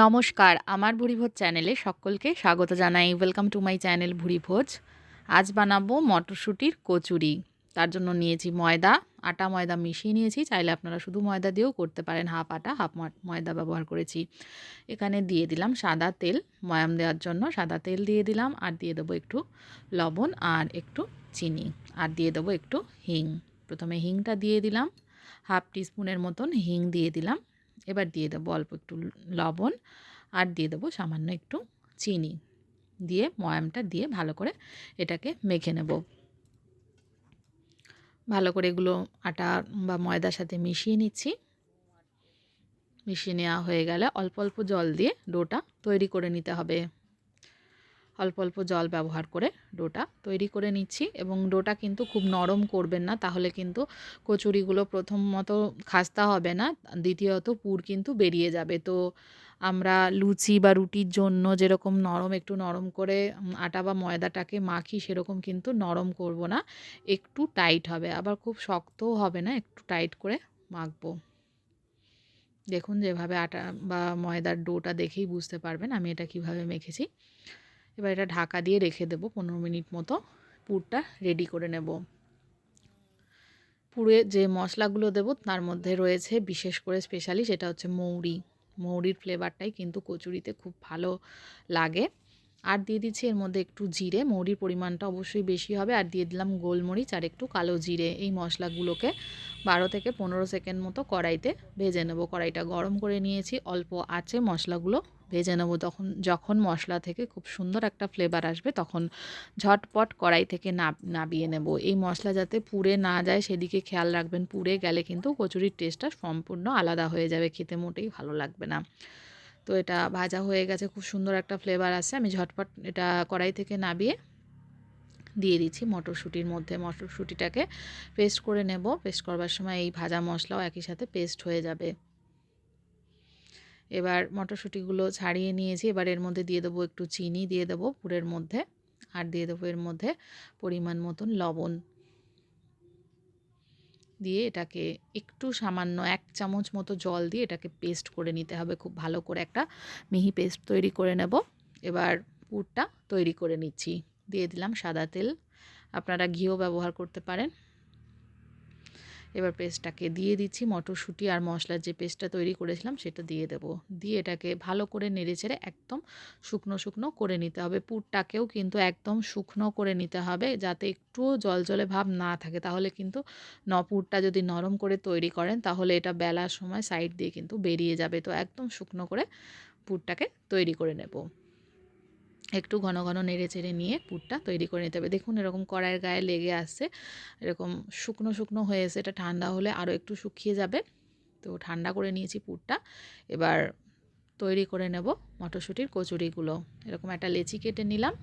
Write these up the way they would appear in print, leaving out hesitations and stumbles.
নমস্কার, আমার ভুরিভোজ চ্যানেলে সকলকে স্বাগত জানাই। Welcome to my channel Bhurivoj. আজ বানাবো মটরশুঁটির কচুরি। তার জন্য নিয়েছি ময়দা, আটা ময়দা মিশিয়ে নিয়েছি। চাইলে আপনারা শুধু ময়দা দিয়েও করতে পারেন, হাফ আটা হাফ ময়দা ব্যবহার করেছি। এখানে দিয়ে দিলাম সাদা তেল, ময়াম দেওয়ার জন্য সাদা তেল দিয়ে দিলাম, আর দিয়ে দেবো একটু লবণ আর একটু চিনি, আর দিয়ে দেবো একটু হিং। প্রথমে হিংটা দিয়ে দিলাম, হাফ টিস্পুনের মতন হিং দিয়ে দিলাম। এবার দিয়ে দেবো অল্প একটু লবণ, আর দিয়ে দেবো সামান্য একটু চিনি, দিয়ে ময়ামটা দিয়ে ভালো করে এটাকে মেখে নেব। ভালো করে এগুলো আটা বা ময়দার সাথে মিশিয়ে নিচ্ছি। মিশিয়ে নেওয়া হয়ে গেলে অল্প অল্প জল দিয়ে ডোটা তৈরি করে নিতে হবে। অল্প অল্প জল ব্যবহার করে ডোটা তৈরি করে নিচ্ছি, এবং ডোটা কিন্তু খুব নরম করবেন না, তাহলে কিন্তু কচুরিগুলো প্রথমত খাস্তা হবে না, দ্বিতীয়ত পুর কিন্তু বেরিয়ে যাবে। তো আমরা লুচি বা রুটির জন্য যেরকম একটু নরম করে আটা বা ময়দাটাকে মাখি, সেরকম কিন্তু নরম করব না, একটু টাইট হবে, আবার খুব শক্তও হবে না, একটু টাইট করে মাখবো। দেখুন যেভাবে আটা বা ময়দার ডোটা দেখেই বুঝতে পারবেন আমি এটা কিভাবে মেখেছি। এবার এটা ঢাকা দিয়ে রেখে দেবো 15 মিনিট মতো, পুরটা রেডি করে নেব। পুরে যে মশলাগুলো দেব তার মধ্যে রয়েছে বিশেষ করে স্পেশালি, সেটা হচ্ছে মৌরির ফ্লেভারটাই কিন্তু কচুরিতে খুব ভালো লাগে। আর দিয়ে দিচ্ছি এর মধ্যে একটু জিরে, মৌরির পরিমাণটা অবশ্যই বেশি হবে, আর দিয়ে দিলাম গোলমরিচ আর একটু কালো জিরে। এই মশলাগুলোকে 12 থেকে 15 সেকেন্ড মতো কড়াইতে ভেজে নেব। কড়াইটা গরম করে নিয়েছি, অল্প আঁচে মশলাগুলো ভেজে নেব। যখন মশলা থেকে খুব সুন্দর একটা ফ্লেভার আসবে, তখন ঝটপট কড়াই থেকে নাবিয়ে নেব। এই মশলা যাতে পুড়ে না যায় সেদিকে খেয়াল রাখবেন, পুড়ে গেলে কিন্তু কচুরির টেস্টটা সম্পূর্ণ আলাদা হয়ে যাবে, খেতে মোটেই ভালো লাগবে না। তো এটা ভাজা হয়ে গেছে, খুব সুন্দর একটা ফ্লেভার আসছে। আমি ঝটপট এটা কড়াই থেকে নাবিয়ে দিয়ে দিচ্ছি মটরশুঁটির মধ্যে। মটরশুঁটিটাকে পেস্ট করে নেব। পেস্ট করবার সময় এই ভাজা মশলাও একই সাথে পেস্ট হয়ে যাবে। এবার মটরশুঁটিগুলো ছাড়িয়ে নিয়েছি, এবার এর মধ্যে দিয়ে দেবো একটু চিনি, দিয়ে দেবো পুরের মধ্যে, আর দিয়ে দেবো এর মধ্যে পরিমাণ মতন লবণ, দিয়ে এটাকে একটু সামান্য 1 চামচ মতো জল দিয়ে এটাকে পেস্ট করে নিতে হবে। খুব ভালো করে একটা মিহি পেস্ট তৈরি করে নেব। এবার পুরটা তৈরি করে নিচ্ছি। দিয়ে দিলাম সাদা তেল, আপনারা ঘিও ব্যবহার করতে পারেন। এবার পেস্টটাকে দিয়ে দিচ্ছি, মটরশুঁটি আর মশলার যে পেস্টটা তৈরি করেছিলাম সেটা দিয়ে দেব। দিয়ে এটাকে ভালো করে নেড়েচেড়ে একদম শুকনো শুকনো করে নিতে হবে। পুরটাকেও কিন্তু একদম শুকনো করে নিতে হবে, যাতে একটুও জলজলে ভাব না থাকে, তাহলে কিন্তু পুরটা যদি নরম করে তৈরি করেন তাহলে এটা বেলার সময় সাইড দিয়ে কিন্তু বেরিয়ে যাবে। তো একদম শুকনো করে পুরটাকে তৈরি করে নেব। একটু ঘন ঘন নেড়ে চেড়ে নিয়ে পুরটা তৈরি করে নিতে হবে। দেখুন এরকম কড়াইয়ের গায়ে লেগে আসছে, এরকম শুকনো শুকনো হয়ে এসে, এটা ঠান্ডা হলে আরও একটু শুকিয়ে যাবে। তো ঠান্ডা করে নিয়েছি পুরটা। এবার তৈরি করে নেব মটরশুঁটির কচুরিগুলো। এরকম একটা লেচি কেটে নিলাম,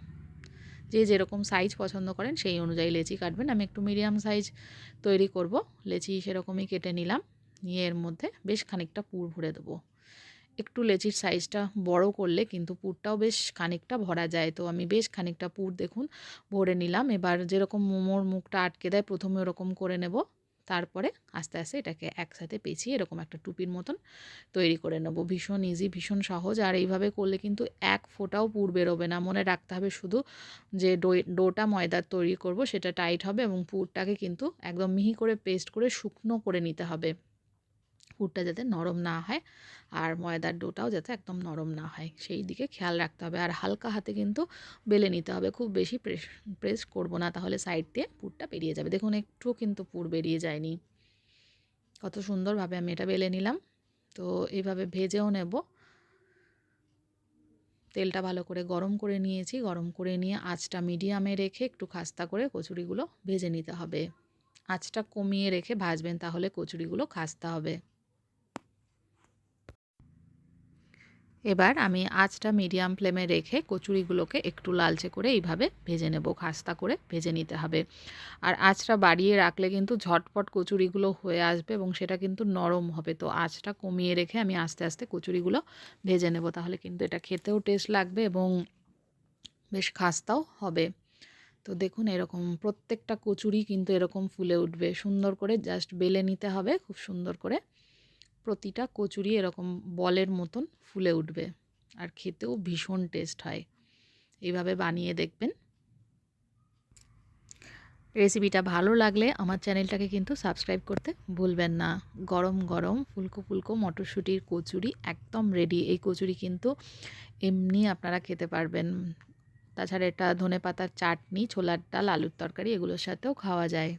যে যেরকম সাইজ পছন্দ করেন সেই অনুযায়ী লেচি কাটবেন। আমি একটু মিডিয়াম সাইজ তৈরি করব, লেচি সেরকমই কেটে নিলাম। নিয়ে এর মধ্যে বেশ খানিকটা পুর ভরে দেবো। একটু লেচির সাইজটা বড় করলে কিন্তু পুরটাও বেশ খানিকটা ভরা যায়। তো আমি বেশ খানিকটা পুর দেখুন ভরে নিলাম। এবার যেরকম মোমোর মুখটা আটকে দেয় প্রথমে ওরকম করে নেব, তারপরে আস্তে আস্তে এটাকে একসাথে পেঁচিয়ে এরকম একটা টুপির মতন তৈরি করে নেব। ভীষণ ইজি, ভীষণ সহজ, আর এইভাবে করলে কিন্তু এক ফোঁটাও পুর বেরোবে না। মনে রাখতে হবে শুধু যে ডোটা ময়দার তৈরি করব সেটা টাইট হবে, এবং পুরটাকে কিন্তু একদম মিহি করে পেস্ট করে শুকনো করে নিতে হবে। পুরটা যাতে নরম না হয়, আর ময়দার ডোটাও যাতে একদম নরম না হয়, সেই দিকে খেয়াল রাখতে হবে। আর হালকা হাতে কিন্তু বেলে নিতে হবে, খুব বেশি প্রেস করব না, তাহলে সাইড দিয়ে পুরটা বেরিয়ে যাবে। দেখুন একটুও কিন্তু পুর বেরিয়ে যায়নি, কত সুন্দরভাবে আমি এটা বেলে নিলাম। তো এইভাবে ভেজেও নেব। তেলটা ভালো করে গরম করে নিয়েছি, গরম করে নিয়ে আঁচটা মিডিয়ামে রেখে একটু খাস্তা করে কচুরিগুলো ভেজে নিতে হবে। আঁচটা কমিয়ে রেখে ভাজবেন, তাহলে কচুরিগুলো খাস্তা হবে। এবার আমি আঁচটা মিডিয়াম ফ্লেমে রেখে কচুরিগুলোকে একটু লালচে করে এইভাবে ভেজে নেব, খাস্তা করে ভেজে নিতে হবে। আর আঁচটা বাড়িয়ে রাখলে কিন্তু ঝটপট কচুরিগুলো হয়ে আসবে, এবং সেটা কিন্তু নরম হবে। তো আঁচটা কমিয়ে রেখে আমি আস্তে আস্তে কচুরিগুলো ভেজে নেব, তাহলে কিন্তু এটা খেতেও টেস্ট লাগবে এবং বেশ খাস্তাও হবে। তো দেখুন এরকম প্রত্যেকটা কচুরি কিন্তু এরকম ফুলে উঠবে, সুন্দর করে জাস্ট বেলে নিতে হবে খুব সুন্দর করে। প্রতিটা কচুরি এরকম বলের মতন ফুলে উঠবে আর খেতেও ভীষণ টেস্ট হয়। এইভাবে বানিয়ে দেখবেন। রেসিপিটা ভালো লাগলে আমার চ্যানেলটাকে কিন্তু সাবস্ক্রাইব করতে ভুলবেন না। গরম গরম ফুলকো ফুলকো মটরশুঁটির কচুরি একদম রেডি। এই কচুরি কিন্তু এমনি আপনারা খেতে পারবেন। তাছাড়া এটা ধনেপাতার চাটনি, ছোলার ডাল, আলুর তরকারি এগুলোর সাথেও খাওয়া যায়।